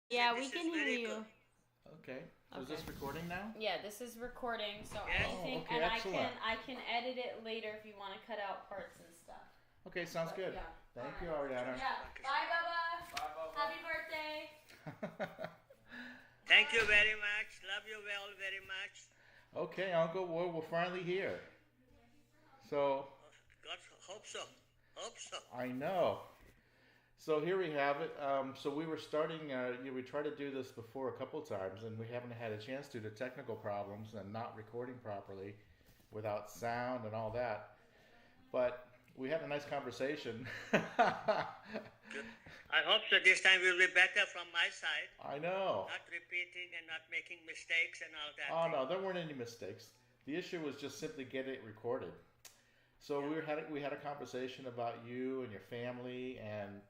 Yeah, we this is can hear very good. you. Okay. So is Okay. this recording now? Yeah, this is recording, so Yes. Oh, anything, okay, and excellent. I can edit it later if you want to cut out parts and stuff. Okay, sounds But good. yeah. All Thank you, right. Ariana. Just Yeah. okay. Bye, Bubba. Happy birthday. Thank you very much. Love you all very much. Okay, Uncle, well, we're finally here. So, God, hope so. Hope so. I know. So here we have it. So we were starting, we tried to do this before a couple times, and we haven't had a chance due to technical problems and not recording properly without sound and all that. But we had a nice conversation. Good. I hope so. This time will be better from my side. I know. Not repeating and not making mistakes and all that Oh thing. no, there weren't any mistakes. The issue was just simply get it recorded. So Yeah. we had a conversation about you and your family and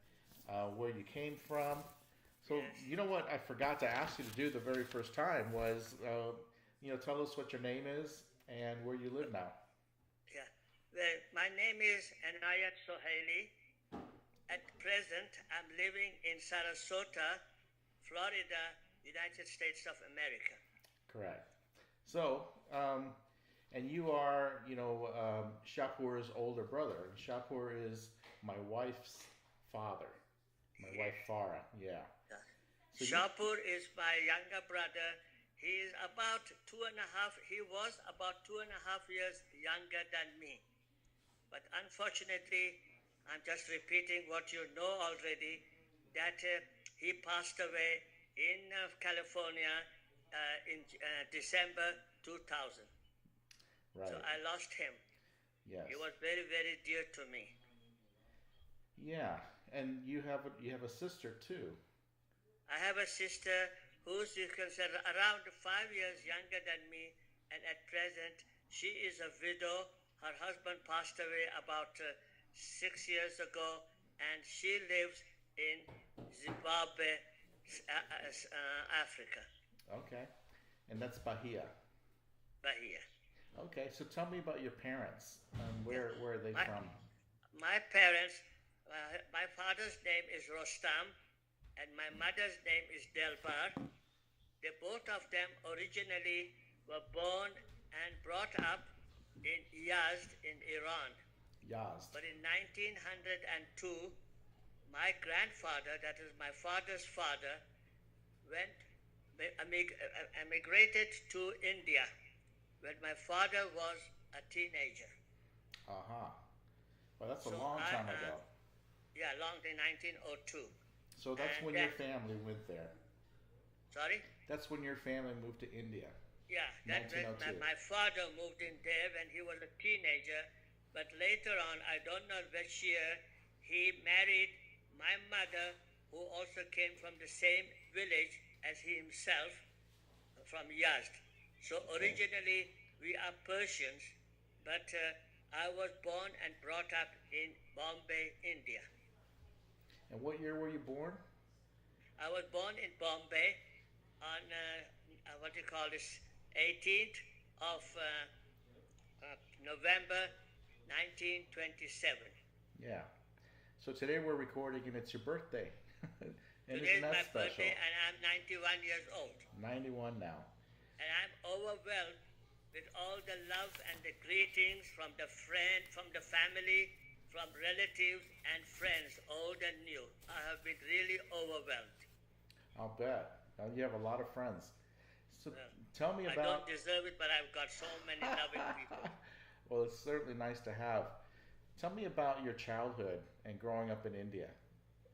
where you came from. So Yes. you know what I forgot to ask you to do the very first time was tell us what your name is and where you live now. Yeah. Well, my name is Anayat Sohaili. At present, I'm living in Sarasota, Florida, United States of America. Correct. So and you are Shapur's older brother. Shapur is my wife's father. My wife Yes. Farah. Yeah. Yeah. So you Shapur is my younger brother. He is about two and a half, he was about 2.5 years younger than me. But unfortunately, I'm just repeating what you know already, that he passed away in California in December 2000. So right. I lost him. Yes. He was very, very dear to me. Yeah. And you have a sister too. I have a sister who's you can say around 5 years younger than me, and at present she is a widow. Her husband passed away about 6 years ago, and she lives in Zimbabwe, Africa, Okay. And that's Bahia. Bahia. Okay. So tell me about your parents. Yeah. Where are they My from? my parents, my father's name is Rostam, and my mother's name is Delbar. They both of them originally were born and brought up in Yazd in Iran. Yazd. But in 1902, my grandfather, that is my father's father, went emigrated to India when my father was a teenager. Uh huh. Well, that's a So long I, time ago. yeah, long in 1902, So that's and when your family went there. sorry. That's when your family moved to India. Yeah, that when 1902. my father moved in there when he was a teenager, but later on, I don't know which year, he married my mother, who also came from the same village as he himself, from Yazd. So Okay. originally, we are Persians, but I was born and brought up in Bombay, India. And what year were you born? I was born in Bombay on what do you call this, 18th of November 1927. Yeah. So today we're recording and it's your birthday. And Today isn't is that my special? birthday and I'm 91 years old. 91 now. And I'm overwhelmed with all the love and the greetings from the friend, from the family, from relatives and friends, old and new. I have been really overwhelmed. I'll bet. Now you have a lot of friends. So Well, tell me I don't about. deserve it, but I've got so many loving people. Well, it's certainly nice to have. Tell me about your childhood and growing up in India.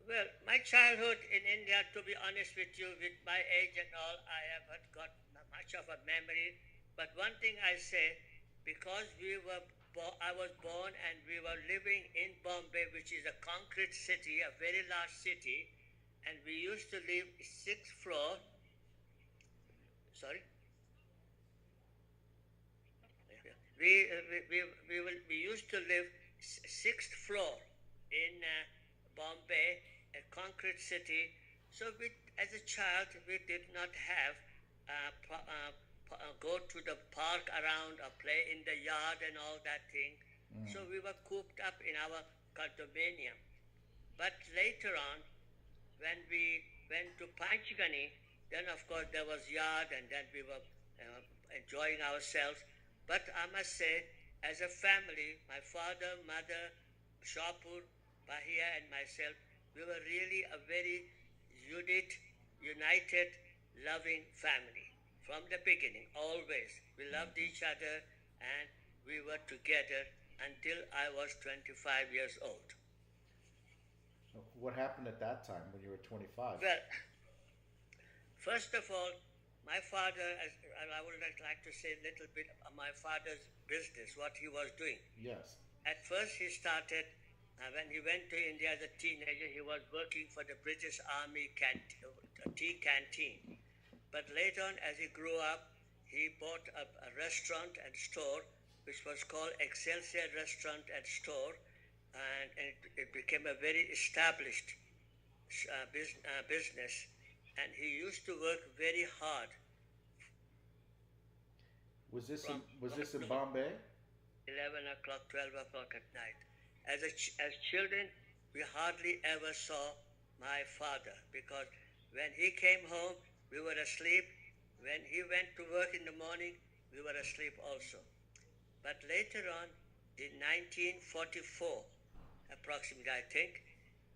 Well, my childhood in India, to be honest with you, with my age and all, I have not got much of a memory. But one thing I say, because I was born and we were living in Bombay, which is a concrete city, a very large city, and we used to live sixth floor. Sorry, we used to live sixth floor in Bombay, a concrete city. So as a child, we did not have go to the park around or play in the yard and all that thing. Mm. So we were cooped up in our condominium. But later on, when we went to Panchgani, then of course there was yard, and then we were enjoying ourselves. But I must say, as a family, my father, mother, Shapur, Bahia, and myself, we were really a very united, loving family. From the beginning, always. We loved each other and we were together until I was 25 years old. What happened at that time when you were 25? Well, first of all, my father, and I would like to say a little bit of my father's business, what he was doing. Yes. At first, he started, when he went to India as a teenager, he was working for the British Army tea canteen. But later on, as he grew up, he bought a restaurant and store, which was called Excelsior Restaurant and Store, and it became a very established business. And he used to work very hard. Was this in Bombay? 11 o'clock, 12 o'clock at night. As children, we hardly ever saw my father because when he came home, we were asleep. When he went to work in the morning, we were asleep also. But later on, in 1944, approximately, I think,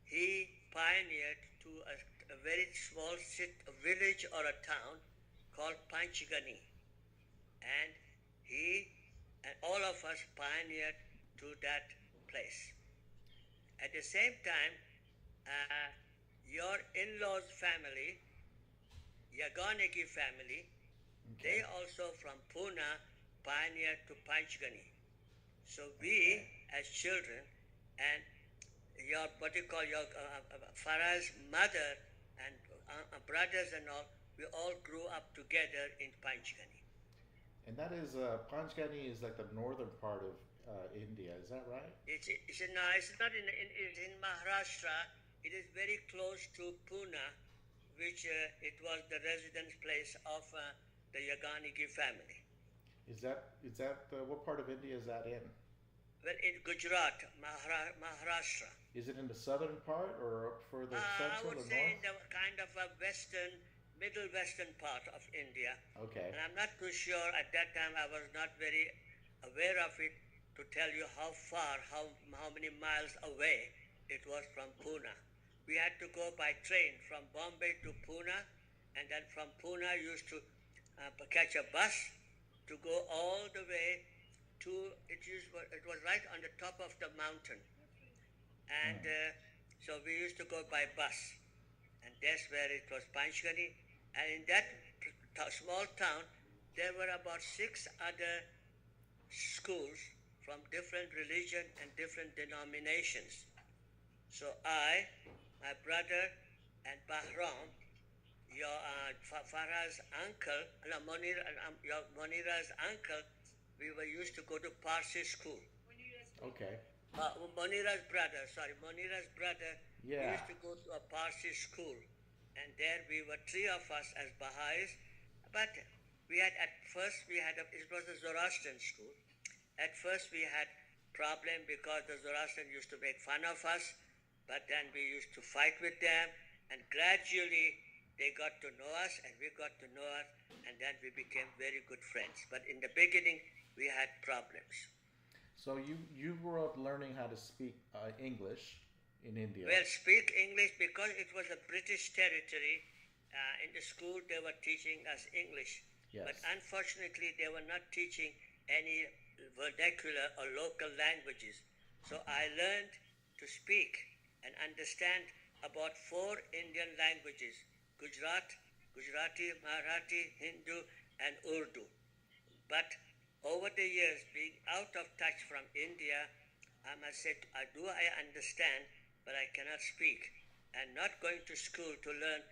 he pioneered to a very small village or a town called Panchgani. And he and all of us pioneered to that place. At the same time, your in-laws family, Yaganegi family, they also from Pune pioneered to Panchgani. So we, as children, and your Farah's mother and brothers and all, we all grew up together in Panchgani. And that is, Panchgani is like the northern part of India, is that right? It's not it's in Maharashtra. It is very close to Pune, which it was the residence place of the Yaganigi family. Is that what part of India is that in? Well, in Gujarat, Maharashtra. Is it in the southern part or up further central I would or say north? in the kind of a middle western part of India. Okay. And I'm not too sure at that time. I was not very aware of it to tell you how far, how many miles away it was from Pune. We had to go by train from Bombay to Pune, and then from Pune used to catch a bus to go all the way to it was right on the top of the mountain, and so we used to go by bus, and that's where it was Panchgani. And in that small town, there were about 6 other schools from different religion and different denominations. So I, my brother, and Bahram, your Farah's uncle, your Monira's uncle, we were used to go to Parsi school. Okay. Monira's brother, we Yeah. used to go to a Parsi school. And there we were 3 of us as Baha'is. But it was a Zoroastrian school. At first we had problem because the Zoroastrian used to make fun of us, but then we used to fight with them, and gradually they got to know us and we got to know us, and then we became very good friends. But in the beginning we had problems. So you grew up learning how to speak English in India. Well, speak English because it was a British territory. In the school they were teaching us English. Yes. But unfortunately they were not teaching any vernacular or local languages. So I learned to speak and understand about 4 Indian languages: Gujarati, Marathi, Hindu, and Urdu. But over the years, being out of touch from India, I must say, I understand, but I cannot speak. And not going to school to learn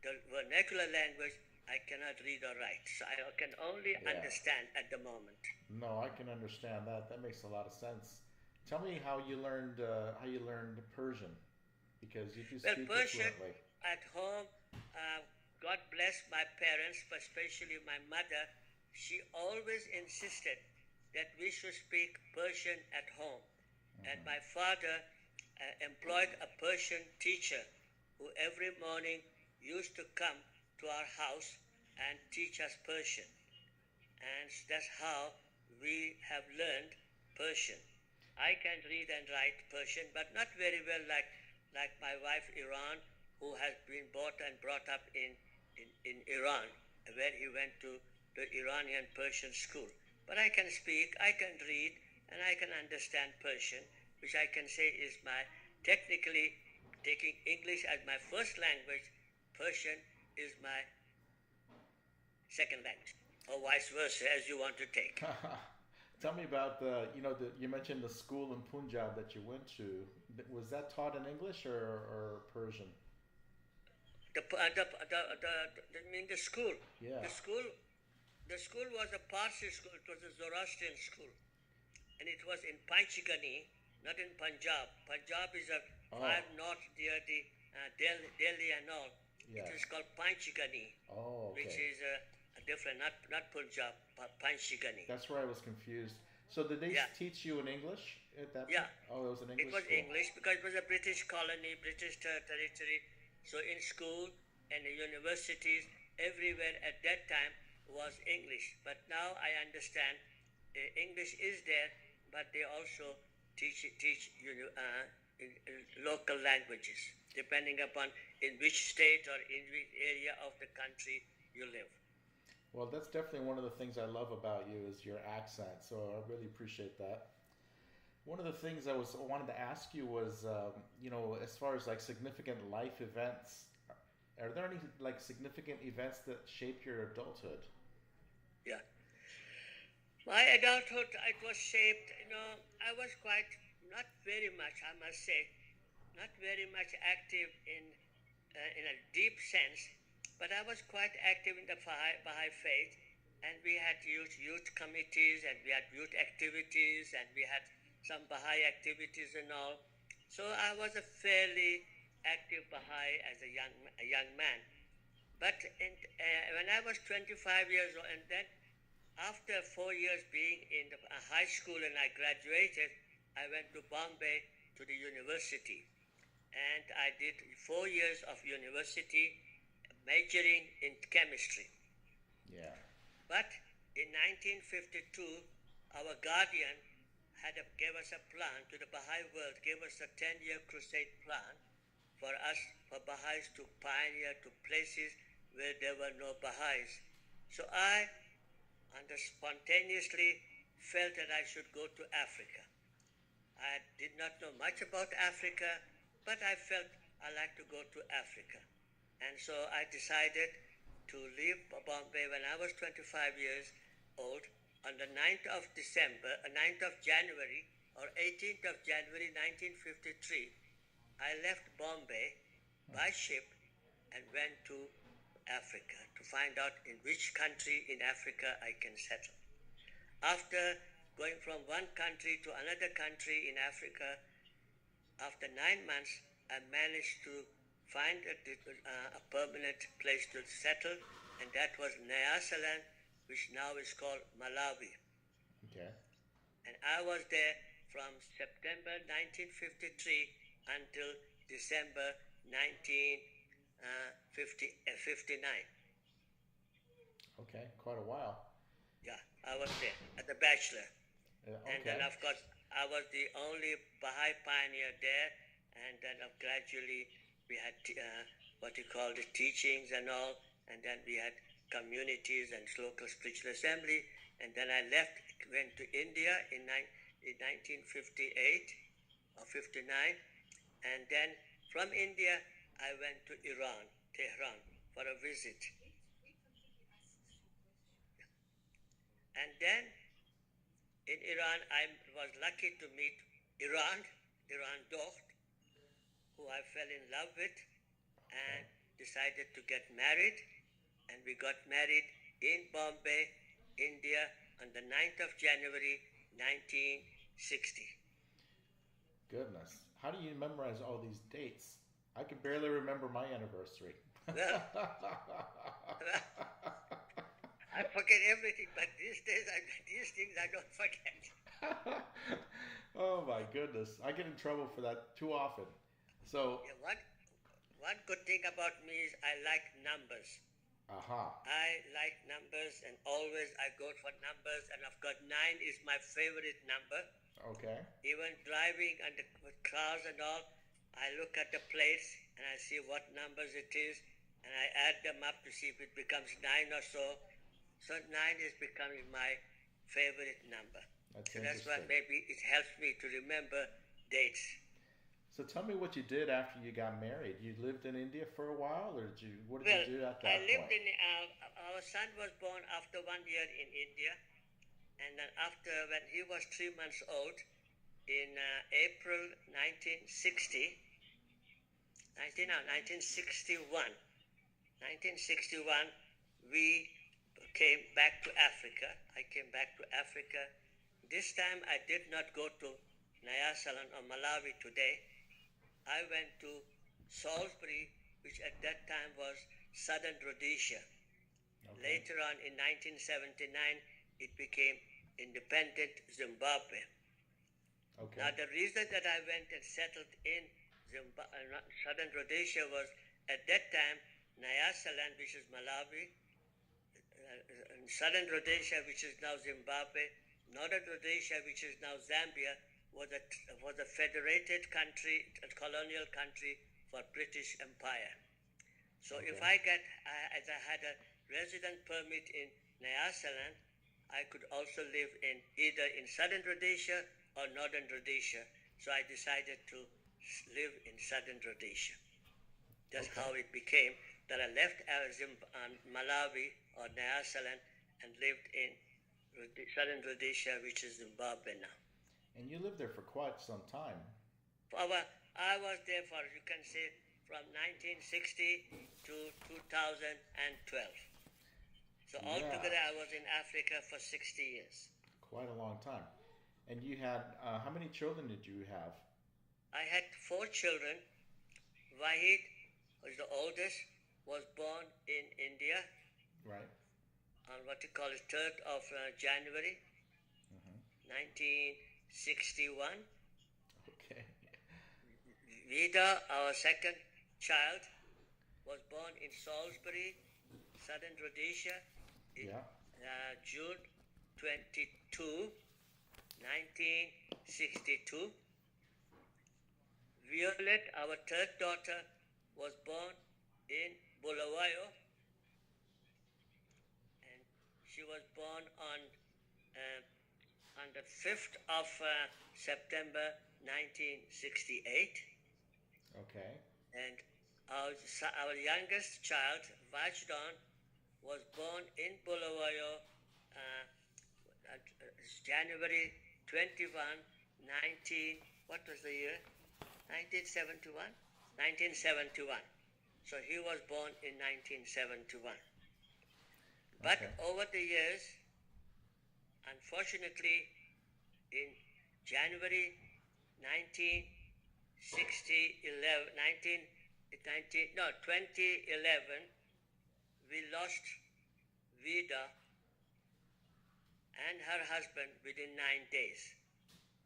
the vernacular language, I cannot read or write. So I can only understand at the moment. No, I can understand that. That makes a lot of sense. Tell me how you learned Persian, because you do speak it Persian fluently. at home, God bless my parents, but especially my mother. She always insisted that we should speak Persian at home. And my father employed a Persian teacher who every morning used to come to our house and teach us Persian. And that's how we have learned Persian. I can read and write Persian, but not very well like my wife Iran, who has been bought and brought up in Iran, where he went to the Iranian Persian school. But I can speak, I can read, and I can understand Persian, which I can say is my technically taking English as my first language, Persian is my second language, or vice versa, as you want to take. Tell me about you mentioned the school in Punjab that you went to. Was that taught in English or Persian? I mean the school. Yeah. The school was a Parsi school. It was a Zoroastrian school, and it was in Panchgani, not in Punjab. Punjab is a far north near the Delhi and all. Yeah. It is called Panchgani, Oh, okay. which is a different, not Punjab, but Panchgani. That's where I was confused. So did they Yeah. teach you in English at that Yeah. point? Oh, it was an English It was school. English because it was a British colony, British territory. So in school and the universities, everywhere at that time was English. But now I understand English is there, but they also teach in local languages, depending upon in which state or in which area of the country you live. Well, that's definitely one of the things I love about you is your accent. So I really appreciate that. One of the things I wanted to ask you was, as far as like significant life events, are there any like significant events that shaped your adulthood? Yeah. My adulthood, it was shaped, I was quite, not very much, I must say, not very much active in a deep sense, but I was quite active in the Baha'i faith, and we had youth committees, and we had youth activities, and we had some Baha'i activities and all. So I was a fairly active Baha'i as a young man. But when I was 25 years old, and then after 4 years being in the high school and I graduated, I went to Bombay to the university. And I did 4 years of university majoring in chemistry. Yeah. But in 1952, our guardian gave us a plan to the Baha'i world, gave us a 10-year crusade plan for us, for Baha'is to pioneer to places where there were no Baha'is. So I spontaneously felt that I should go to Africa. I did not know much about Africa, but I felt I like to go to Africa. And so I decided to leave Bombay when I was 25 years old. On the 9th of January or 18th of January 1953, I left Bombay by ship and went to Africa to find out in which country in Africa I can settle. After going from one country to another country in Africa, after 9 months, I managed to find a permanent place to settle, and that was Nyasaland, which now is called Malawi. Okay. And I was there from September 1953 until December 1959. Okay, quite a while. Yeah, I was there as a bachelor. Okay. And then, of course, I was the only Baha'i pioneer there. And then gradually we had what you call the teachings and all. And then we had communities and local spiritual assembly. And then I went to India in 1958 or 59. And then from India, I went to Iran, Tehran, for a visit. And then in Iran, I was lucky to meet Iran Docht, who I fell in love with and decided to get married. And we got married in Bombay, India, on the 9th of January, 1960. Goodness. How do you memorize all these dates? I can barely remember my anniversary. Well, I forget everything, but these things I don't forget. Oh my goodness. I get in trouble for that too often. So, Yeah, one good thing about me is I like numbers. Aha. I like numbers, and always I go for numbers, and of course 9 is my favorite number. Okay. Even driving with cars and all, I look at the plates and I see what numbers it is, and I add them up to see if it becomes 9 or so. So 9 is becoming my favorite number. That's what maybe it helps me to remember dates. So tell me what you did after you got married. You lived in India for a while, or what did you do at that I lived point? our son was born after 1 year in India, and then after, when he was 3 months old, in April 1960, 1961, we came back to Africa. I came back to Africa. This time I did not go to Nyasaland or Malawi today. I went to Salisbury, which at that time was Southern Rhodesia. Okay. Later on in 1979, it became independent Zimbabwe. Okay. Now the reason that I went and settled in Southern Rhodesia was at that time Nyasaland, which is Malawi, Southern Rhodesia, which is now Zimbabwe, Northern Rhodesia, which is now Zambia, was a federated country, a colonial country for British Empire. So Okay. if as I had a resident permit in Nyasaland, I could also live in either in Southern Rhodesia or Northern Rhodesia. So I decided to live in Southern Rhodesia. That's Okay. how it became that I left Malawi or Nyasaland and lived in Southern Rhodesia, which is Zimbabwe now. And you lived there for quite some time. I was there for, you can say, from 1960 to 2012. So altogether I was in Africa for 60 years. Quite a long time. And you had, how many children did you have? I had 4 children. Wahid, who is the oldest, was born in India. Right. On what you call it, 3rd of January, 1961. Okay. Vida, our second child, was born in Salisbury, Southern Rhodesia, in June 22, 1962. Violet, our third daughter, was born in Bulawayo, and she was born on the 5th of September 1968. Okay. And our youngest child, Vajdan, was born in Bulawayo January 21, what was the year? 1971? 1971. So he was born in 1971. But over the years, unfortunately, in January 2011, we lost Vida and her husband within 9 days.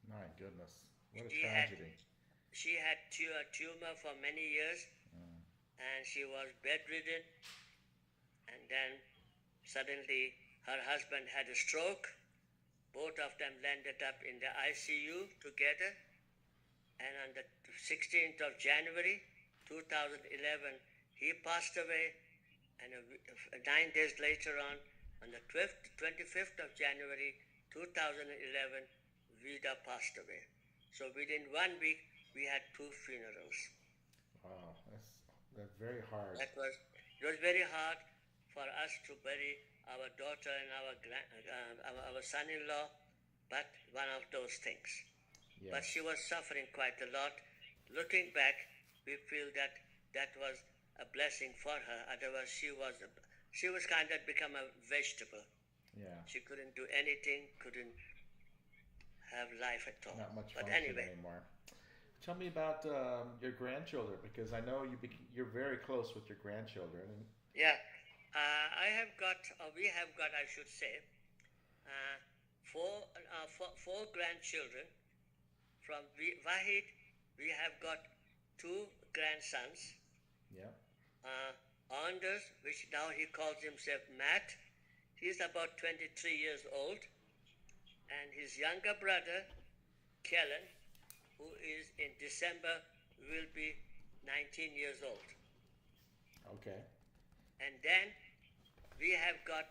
My goodness. What a tragedy. She had a tumor for many years, and she was bedridden, and then suddenly her husband had a stroke. Both of them landed up in the ICU together, and on the 16th of January 2011, he passed away, and 9 days later on the 25th of January 2011, Vida passed away. So within 1 week, we had 2 funerals. Wow, that's very hard. It was very hard for us to bury our daughter and our son-in-law, but one of those things. Yes. But she was suffering quite a lot. Looking back, we feel that was a blessing for her. Otherwise, she was kind of become a vegetable. Yeah. She couldn't do anything, couldn't have life at all. Not much but function anyway. anymore. Tell me about your grandchildren, because I know you're very close with your grandchildren. Yeah, we have got, I should say, four grandchildren. From Wahid, we have got 2 grandsons, Yeah. Anders, which now he calls himself Matt, he's about 23 years old, and his younger brother, Kellen, who is in December will be 19 years old. Okay. And then we have got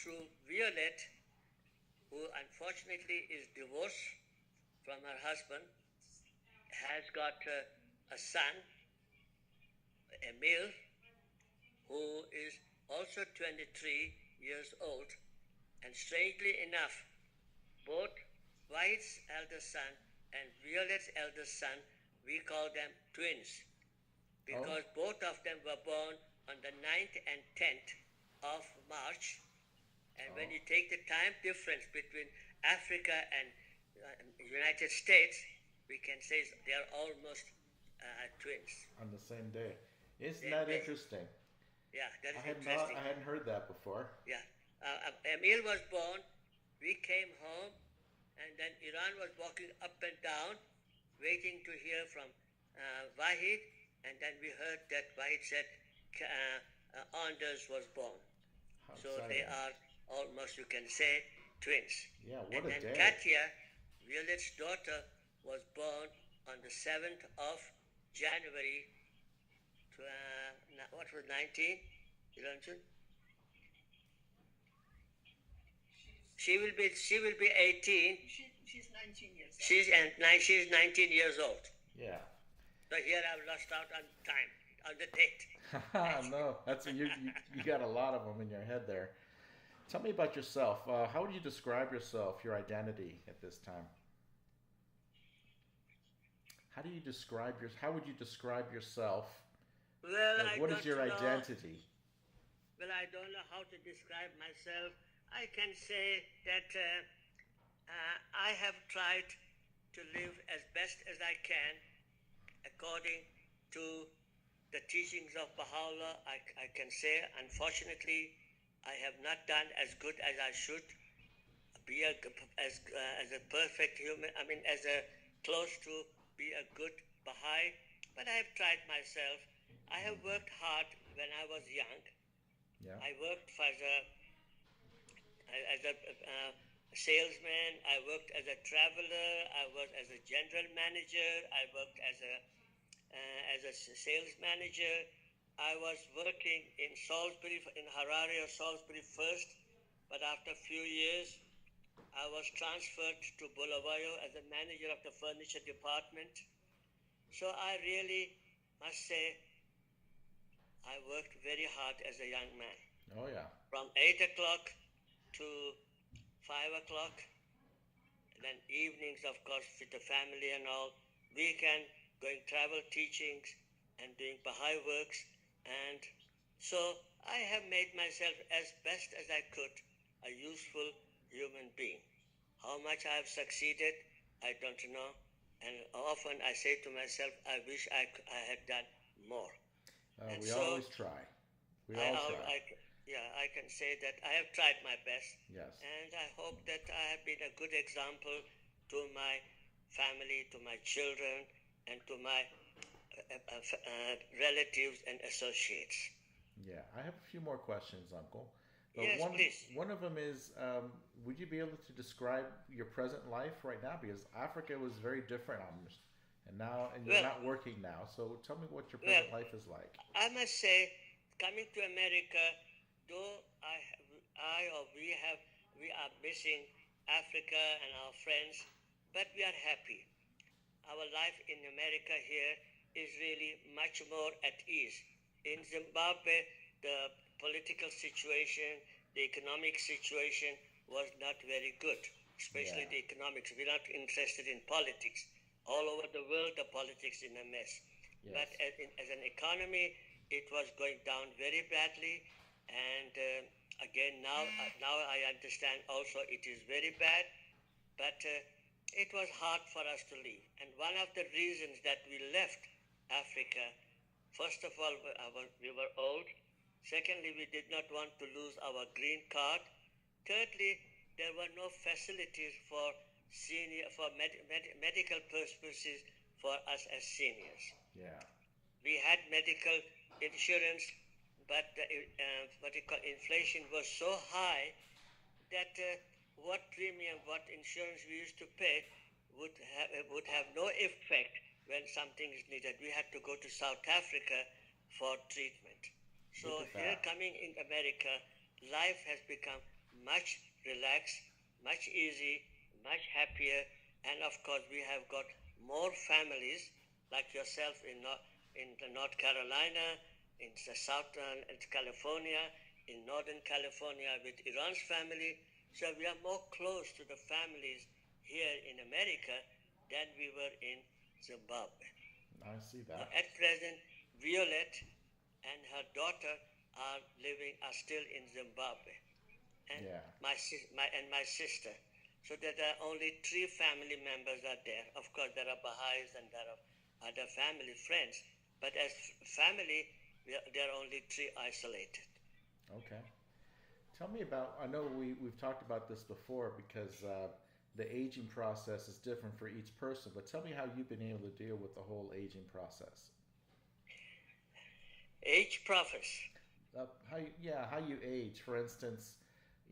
through Violet, who unfortunately is divorced from her husband, has got a son, Emil, who is also 23 years old. And strangely enough, both White's eldest son and Violet's eldest son, we call them twins, because both of them were born on the 9th and 10th of March. And when you take the time difference between Africa and United States, we can say they are almost twins. On the same day. Isn't Same that day. interesting? Yeah, that is interesting. I hadn't heard that before. Yeah. Emil was born, we came home, and then Iran was walking up and down, waiting to hear from Wahid, and then we heard that Wahid said Anders was born. How So exciting. they are almost, you can say, twins. Yeah, And what a then day. Katia, Violet's daughter, was born on the 7th of January, what was 19? She will be 18. She's 19 years old. She's 19 years old. Yeah. So here I've lost out on time, on the date. No, that's you got a lot of them in your head there. Tell me about yourself. How would you describe yourself, your identity at this time? How would you describe yourself? Well, What is your identity? Well, I don't know how to describe myself. I can say that I have tried to live as best as I can according to the teachings of Baha'u'llah. I can say, unfortunately, I have not done as good as I should be as a perfect human. I mean, as a close to be a good Baha'i. But I have tried myself. I have worked hard when I was young. Yeah. I worked as a salesman. I worked as a traveler. I worked as a general manager. I worked as a sales manager. I was working in Salisbury, in Harare or Salisbury first, but after a few years, I was transferred to Bulawayo as a manager of the furniture department. So I really must say, I worked very hard as a young man. Oh yeah. From 8 o'clock to 5 o'clock, and then evenings, of course, with the family and all, weekend, going travel teachings and doing Baha'i works. And so I have made myself as best as I could a useful human being. How much I have succeeded, I don't know. And often I say to myself, I wish I had done more. We always try. I can say that I have tried my best. Yes. And I hope that I have been a good example to my family, to my children, and to my relatives and associates. Yeah, I have a few more questions, Uncle. But Yes, please. one of them is, would you be able to describe your present life right now? Because Africa was very different, and you're not working now. So tell me what your present life is like. I must say, coming to America, though we are missing Africa and our friends, but we are happy. Our life in America here is really much more at ease. In Zimbabwe, the political situation, the economic situation was not very good, especially the economics. We're not interested in politics. All over the world, the politics is in a mess. Yes. But as an economy, it was going down very badly. And again, now I understand also it is very bad. But it was hard for us to leave. And one of the reasons that we left Africa, first of all, we were old. Secondly, we did not want to lose our green card. Thirdly, there were no facilities for medical purposes for us as seniors. Yeah. We had medical insurance, but what you call inflation was so high that what premium, what insurance we used to pay would have no effect when something is needed. We had to go to South Africa for treatment. So here coming in America, life has become much relaxed, much easy, much happier, and of course we have got more families like yourself in the North Carolina, in the Southern California, in Northern California with Iran's family. So we are more close to the families here in America than we were in Zimbabwe. I see that. At present, Violet and her daughter are still in Zimbabwe, and my sister. So there are only 3 family members are there. Of course, there are Baha'is and there are other family friends, but as family, there are only 3 isolated. Okay. Tell me about, I know we've talked about this before because the aging process is different for each person, but tell me how you've been able to deal with the whole aging process. Age process? How you age, for instance,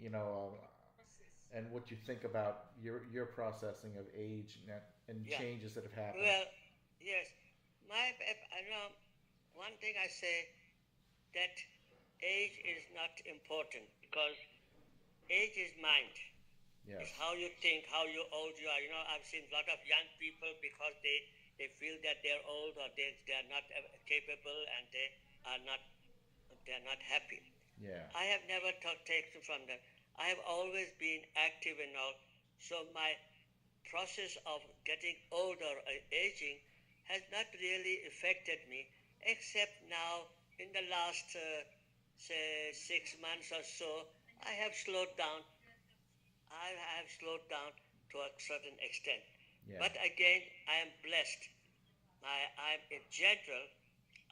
you know, and what you think about your processing of age and changes that have happened. Well, yes. I know one thing I say that age is not important because age is mind. Yes. It's how you think, how old you are. You know, I've seen a lot of young people because they feel that they're old or they are not capable and they're not happy. Yeah. I have never taken from them. I have always been active and all. So my process of getting older or aging has not really affected me, except now in the last, say, 6 months or so, I have slowed down. I have slowed down to a certain extent. Yeah. But again, I am blessed. I'm in general,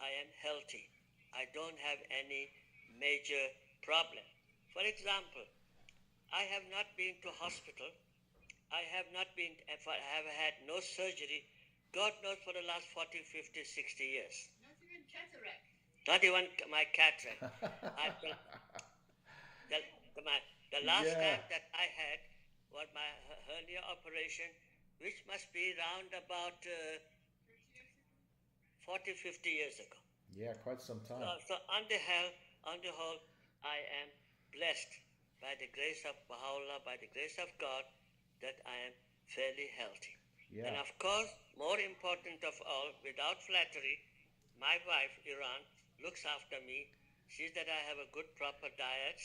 I am healthy. I don't have any major problem. For example, I have not been to hospital. I have not been, I have had no surgery, God knows, for the last 40, 50, 60 years. Not even cataract. Not even my cataract. The last time that I had was my hernia operation, which must be around about 40, 50 years ago. Yeah, quite some time. So on the whole, I am blessed by the grace of Baha'u'llah, by the grace of God, that I am fairly healthy. Yeah. And of course, more important of all, without flattery, my wife, Iran, looks after me, sees that I have a good, proper diet,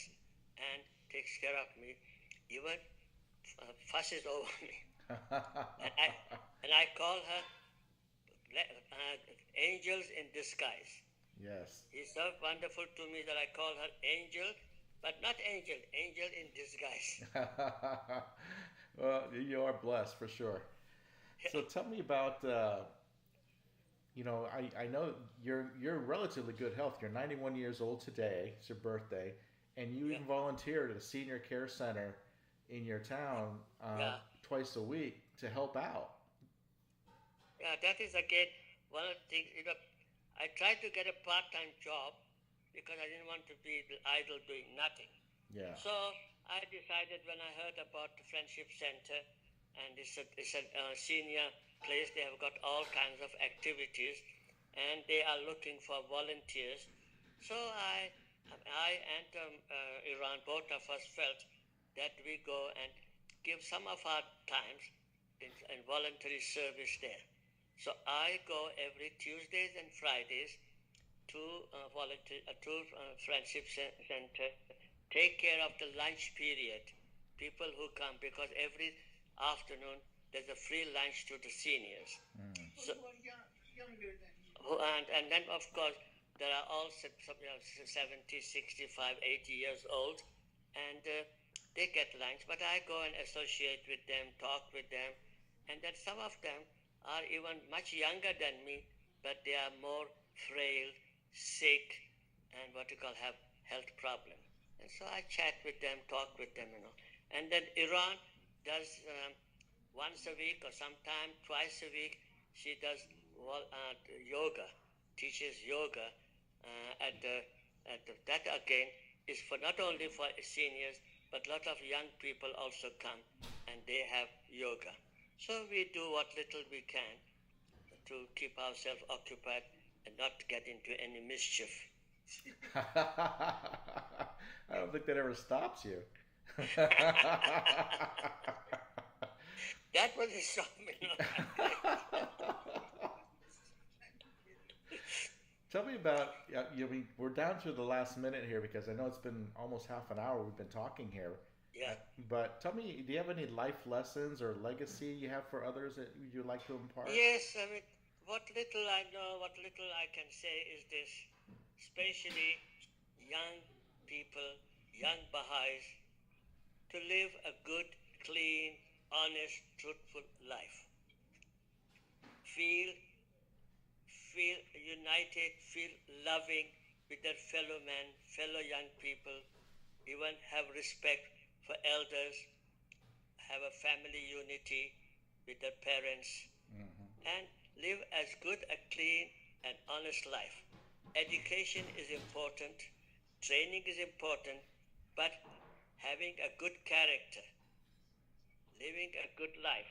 and takes care of me, even fusses over me. and I call her angels in disguise. Yes. It's so wonderful to me that I call her angel, but not angel in disguise. Well, you are blessed for sure. So tell me about, you know, I know you're relatively good health. You're 91 years old today. It's your birthday, and you even volunteered at a senior care center in your town twice a week to help out. Yeah, that is again one of the things. You know, I tried to get a part-time job because I didn't want to be idle doing nothing. Yeah. So I decided when I heard about the Friendship Center, and it's a senior place. They have got all kinds of activities, and they are looking for volunteers. So I and Iran, both of us felt that we go and give some of our times in voluntary service there. So I go every Tuesdays and Fridays to Friendship Center, take care of the lunch period, people who come, because every afternoon there's a free lunch to the seniors. So, who are younger than you. And then of course there are all 70, 65, 80 years old, and they get lunch, but I go and associate with them, talk with them, and then some of them are even much younger than me, but they are more frail, sick, and what you call have health problem. And so I chat with them, talk with them, you know. And then Iran does once a week or sometime twice a week, she does yoga, teaches yoga That again is for not only for seniors, but a lot of young people also come and they have yoga. So we do what little we can to keep ourselves occupied and not get into any mischief. I don't think that ever stops you. That was a shot. Tell me about, we're down to the last minute here because I know it's been almost half an hour we've been talking here. Yeah. But tell me, do you have any life lessons or legacy you have for others that you'd like to impart? Yes, I mean, what little I know, what little I can say is this, especially young people, young Baha'is, to live a good, clean, honest, truthful life. Feel united, feel loving with their fellow men, fellow young people, even have respect for elders, have a family unity with their parents, and live as good a clean and honest life. Education is important, training is important, but having a good character, living a good life,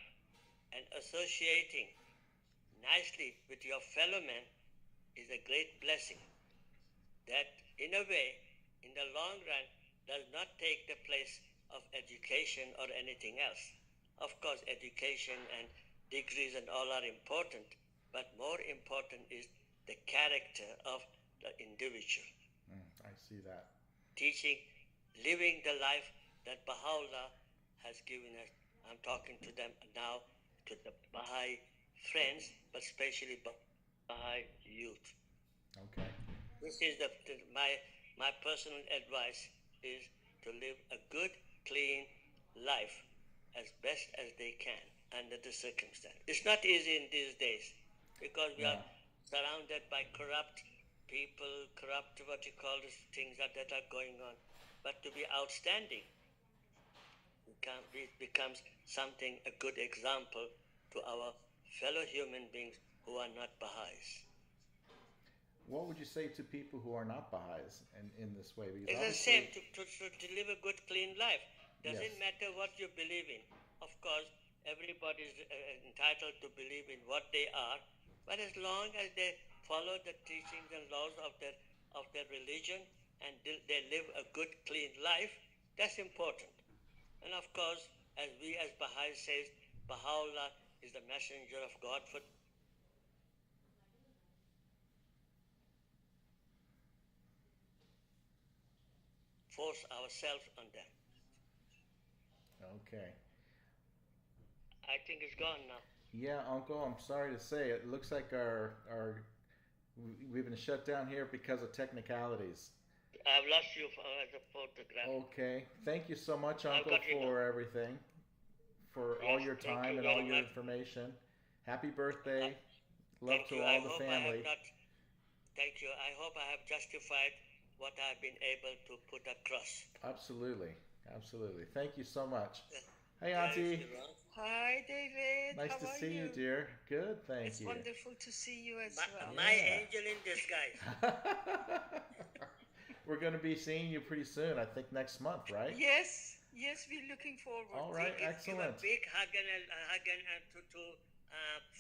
and associating nicely with your fellow men is a great blessing that, in a way, in the long run, does not take the place of education or anything else. Of course, education and degrees and all are important, but more important is the character of the individual. I see that. Teaching, living the life that Baha'u'llah has given us. I'm talking to them now, to the Baha'i friends, but especially Baha'i youth. Okay. This is my personal advice is to live a good, clean life as best as they can under the circumstance. It's not easy in these days because we are surrounded by corrupt people, corrupt things that are going on. But to be outstanding becomes something, a good example to our fellow human beings who are not Baha'is. What would you say to people who are not Baha'is in this way? Because it's the same to live a good, clean life. Doesn't matter what you believe in. Of course, everybody is entitled to believe in what they are, but as long as they follow the teachings and laws of their religion and they live a good, clean life, that's important. And of course, as we as Baha'is says, Baha'u'llah is the messenger of God for force ourselves on them. Okay. I think it's gone now. Yeah, Uncle, I'm sorry to say it looks like we've been shut down here because of technicalities. I've lost you as a photograph. Okay. Thank you so much, Uncle, for everything, for all your time and all your information. Happy birthday. Love to all the family. Thank you. I hope I have justified what I've been able to put across. Absolutely. Absolutely. Thank you so much. Hey, Auntie. Hi, David. Nice to see you, dear. Good, thank you. It's wonderful to see you as well. My angel in disguise. We're going to be seeing you pretty soon, I think next month, right? Yes, we're looking forward. All right, excellent. Give a big hug to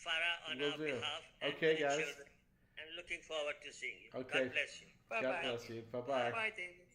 Farah on our behalf. Okay, guys. Children. And looking forward to seeing you. Okay. God bless you. Bye-bye. God bless you. Bye-bye. Bye, David.